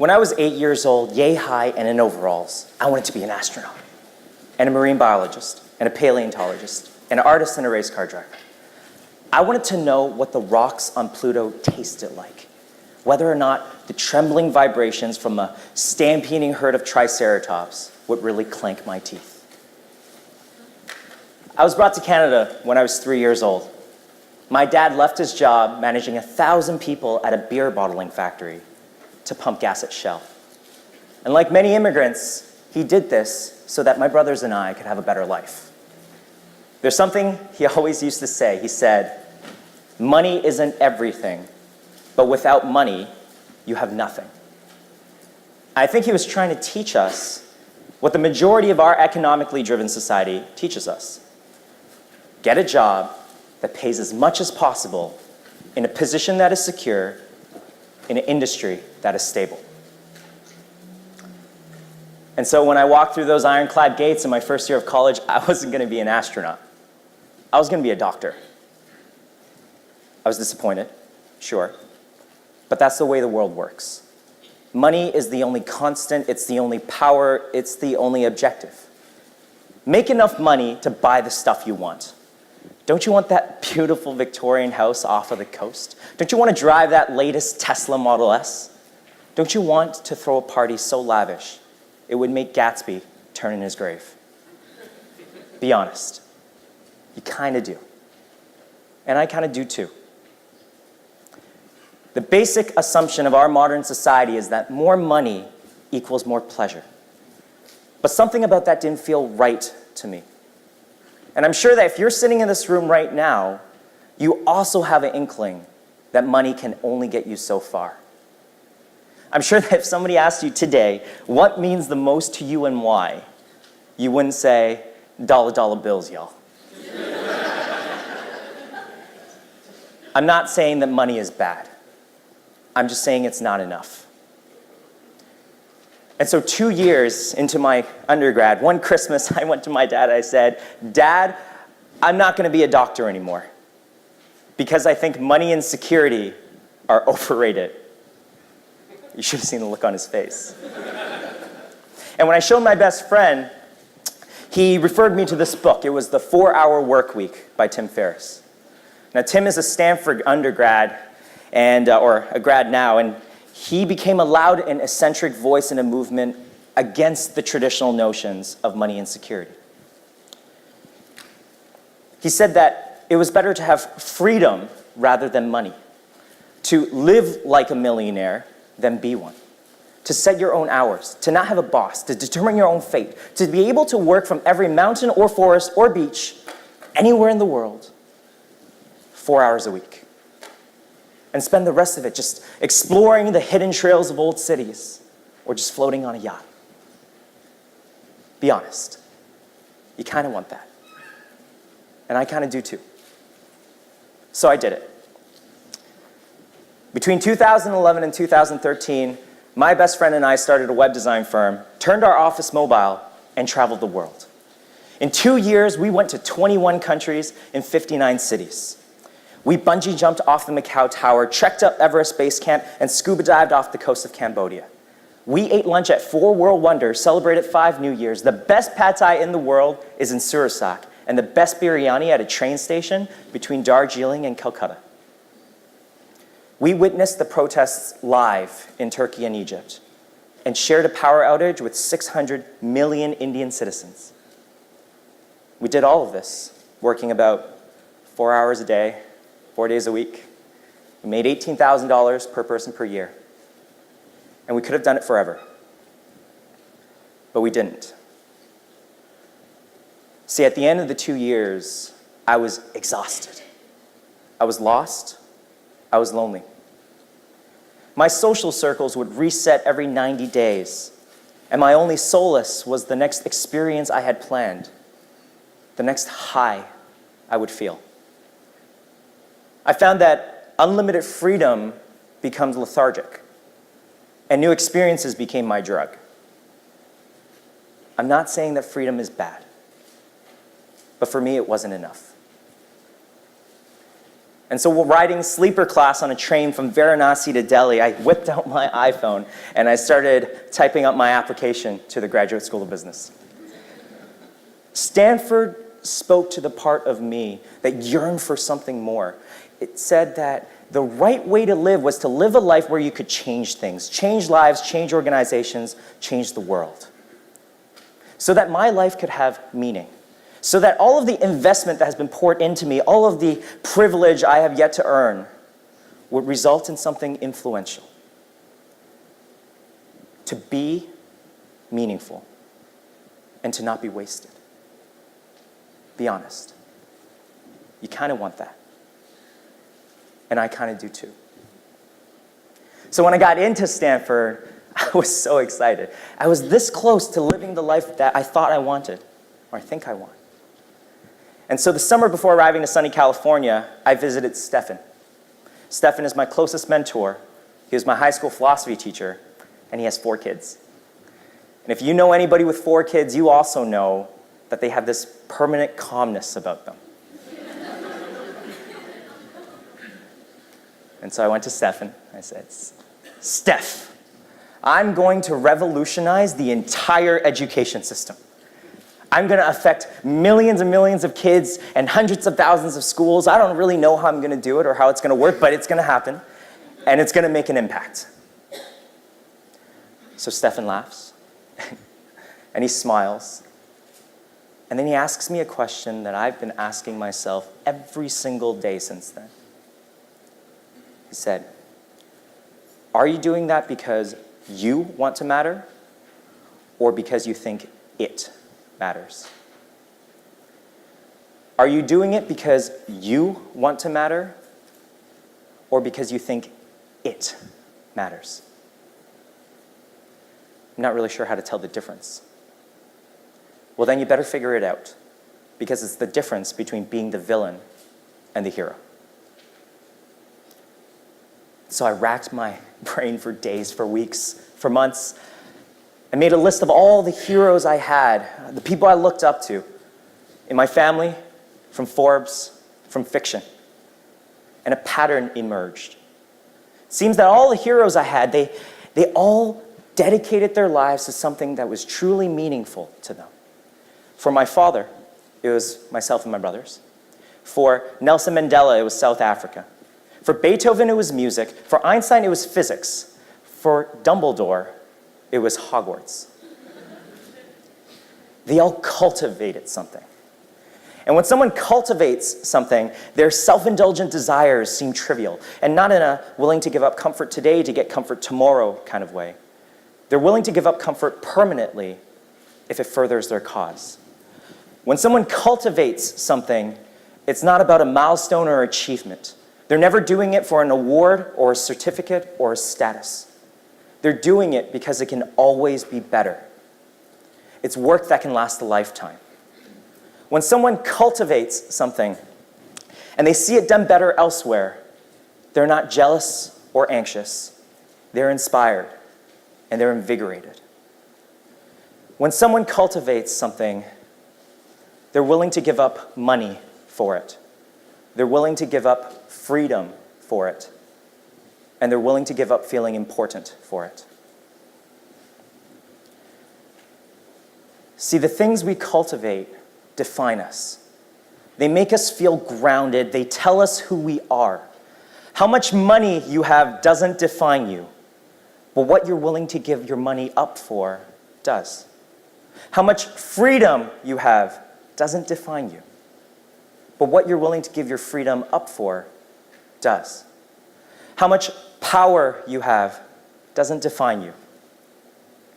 When I was 8 years old, yay high and in overalls, I wanted to be an astronaut, and a marine biologist, and a paleontologist, an artist and a race car driver. I wanted to know what the rocks on Pluto tasted like, whether or not the trembling vibrations from a stampeding herd of triceratops would really clank my teeth. I was brought to Canada when I was 3 years old. My dad left his job managing 1,000 people at a beer bottling factory to pump gas at Shell. And like many immigrants, he did this so that my brothers and I could have a better life. There's something he always used to say. He said, "Money isn't everything, but without money, you have nothing." I think he was trying to teach us what the majority of our economically driven society teaches us. Get a job that pays as much as possible in a position that is secure, in an industry that is stable. And so when I walked through those ironclad gates in my first year of college, I wasn't going to be an astronaut. I was going to be a doctor. I was disappointed, sure, but that's the way the world works. Money is the only constant, it's the only power, it's the only objective. Make enough money to buy the stuff you want. Don't you want that beautiful Victorian house off of the coast? Don't you want to drive that latest Tesla Model S? Don't you want to throw a party so lavish it would make Gatsby turn in his grave? Be honest. You kind of do. And I kind of do too. The basic assumption of our modern society is that more money equals more pleasure. But something about that didn't feel right to me. And I'm sure that if you're sitting in this room right now, you also have an inkling that money can only get you so far. I'm sure that if somebody asked you today, what means the most to you and why, you wouldn't say, dollar bills, y'all. I'm not saying that money is bad. I'm just saying it's not enough. And so 2 years into my undergrad, one Christmas, I went to my dad, I said, "Dad, I'm not going to be a doctor anymore because I think money and security are overrated." You should have seen the look on his face. And when I showed my best friend, he referred me to this book. It was The 4-Hour Workweek by Tim Ferriss. Now, Tim is a Stanford undergrad, or a grad now, and he became a loud and eccentric voice in a movement against the traditional notions of money and security. He said that it was better to have freedom rather than money, to live like a millionaire than be one, to set your own hours, to not have a boss, to determine your own fate, to be able to work from every mountain or forest or beach anywhere in the world 4 hours a week, and spend the rest of it just exploring the hidden trails of old cities or just floating on a yacht. Be honest. You kind of want that. And I kind of do too. So I did it. Between 2011 and 2013, my best friend and I started a web design firm, turned our office mobile, and traveled the world. In 2 years, we went to 21 countries in 59 cities. We bungee jumped off the Macau Tower, trekked up Everest Base Camp, and scuba dived off the coast of Cambodia. We ate lunch at 4 World Wonders, celebrated 5 New Years. The best pad thai in the world is in Surasak, and the best biryani at a train station between Darjeeling and Calcutta. We witnessed the protests live in Turkey and Egypt, and shared a power outage with 600 million Indian citizens. We did all of this, working about 4 hours a day, 4 days a week. We made $18,000 per person per year. And we could have done it forever. But we didn't. See, at the end of the 2 years, I was exhausted. I was lost. I was lonely. My social circles would reset every 90 days. And my only solace was the next experience I had planned, the next high I would feel. I found that unlimited freedom becomes lethargic, and new experiences became my drug. I'm not saying that freedom is bad, but for me it wasn't enough. And so while riding sleeper class on a train from Varanasi to Delhi, I whipped out my iPhone and I started typing up my application to the Graduate School of Business. Stanford spoke to the part of me that yearned for something more. It said that the right way to live was to live a life where you could change things, change lives, change organizations, change the world. So that my life could have meaning. So that all of the investment that has been poured into me, all of the privilege I have yet to earn, would result in something influential. To be meaningful and to not be wasted. Be honest. You kind of want that. And I kind of do too. So when I got into Stanford, I was so excited. I was this close to living the life that I thought I wanted, or I think I want. And so the summer before arriving to sunny California, I visited Stefan. Stefan is my closest mentor. He was my high school philosophy teacher, and he has 4 kids. And if you know anybody with 4 kids, you also know that they have this permanent calmness about them. And so I went to Stefan. I said, Steph, I'm going to revolutionize the entire education system. I'm going to affect millions and millions of kids and hundreds of thousands of schools. I don't really know how I'm going to do it or how it's going to work, but it's going to happen, and it's going to make an impact. So Stefan laughs, and he smiles, and then he asks me a question that I've been asking myself every single day since then. He said, are you doing that because you want to matter, or because you think it matters? Are you doing it because you want to matter, or because you think it matters? I'm not really sure how to tell the difference. Well, then you better figure it out, because it's the difference between being the villain and the hero. So I racked my brain for days, for weeks, for months. I made a list of all the heroes I had, the people I looked up to, in my family, from Forbes, from fiction. And a pattern emerged. It seems that all the heroes I had, they all dedicated their lives to something that was truly meaningful to them. For my father, it was myself and my brothers. For Nelson Mandela, it was South Africa. For Beethoven, it was music. For Einstein, it was physics. For Dumbledore, it was Hogwarts. They all cultivated something. And when someone cultivates something, their self-indulgent desires seem trivial, and not in a willing to give up comfort today to get comfort tomorrow kind of way. They're willing to give up comfort permanently if it furthers their cause. When someone cultivates something, it's not about a milestone or achievement. They're never doing it for an award or a certificate or a status. They're doing it because it can always be better. It's work that can last a lifetime. When someone cultivates something and they see it done better elsewhere, they're not jealous or anxious. They're inspired and they're invigorated. When someone cultivates something, they're willing to give up money for it. They're willing to give up freedom for it. And they're willing to give up feeling important for it. See, the things we cultivate define us. They make us feel grounded. They tell us who we are. How much money you have doesn't define you, but what you're willing to give your money up for does. How much freedom you have doesn't define you, but what you're willing to give your freedom up for does. How much power you have doesn't define you,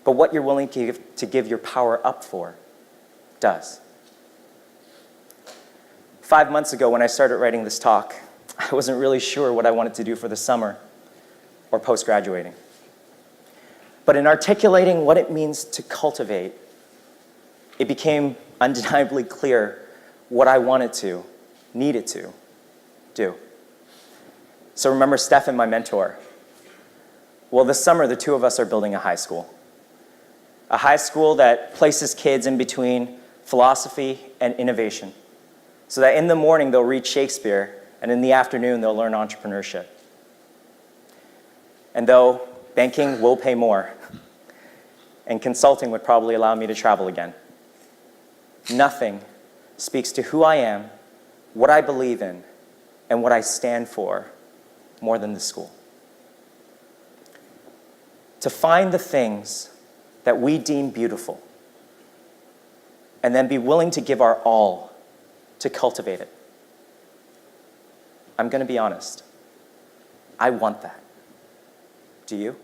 but what you're willing to give your power up for does. 5 months ago, when I started writing this talk, I wasn't really sure what I wanted to do for the summer or post-graduating. But in articulating what it means to cultivate, it became undeniably clear what I wanted to, needed to do. So remember Stefan, my mentor. Well, this summer, the two of us are building a high school. A high school that places kids in between philosophy and innovation, so that in the morning they'll read Shakespeare, and in the afternoon, they'll learn entrepreneurship. And though banking will pay more, and consulting would probably allow me to travel again, nothing speaks to who I am, what I believe in, and what I stand for more than the school. To find the things that we deem beautiful, and then be willing to give our all to cultivate it. I'm going to be honest. I want that. Do you?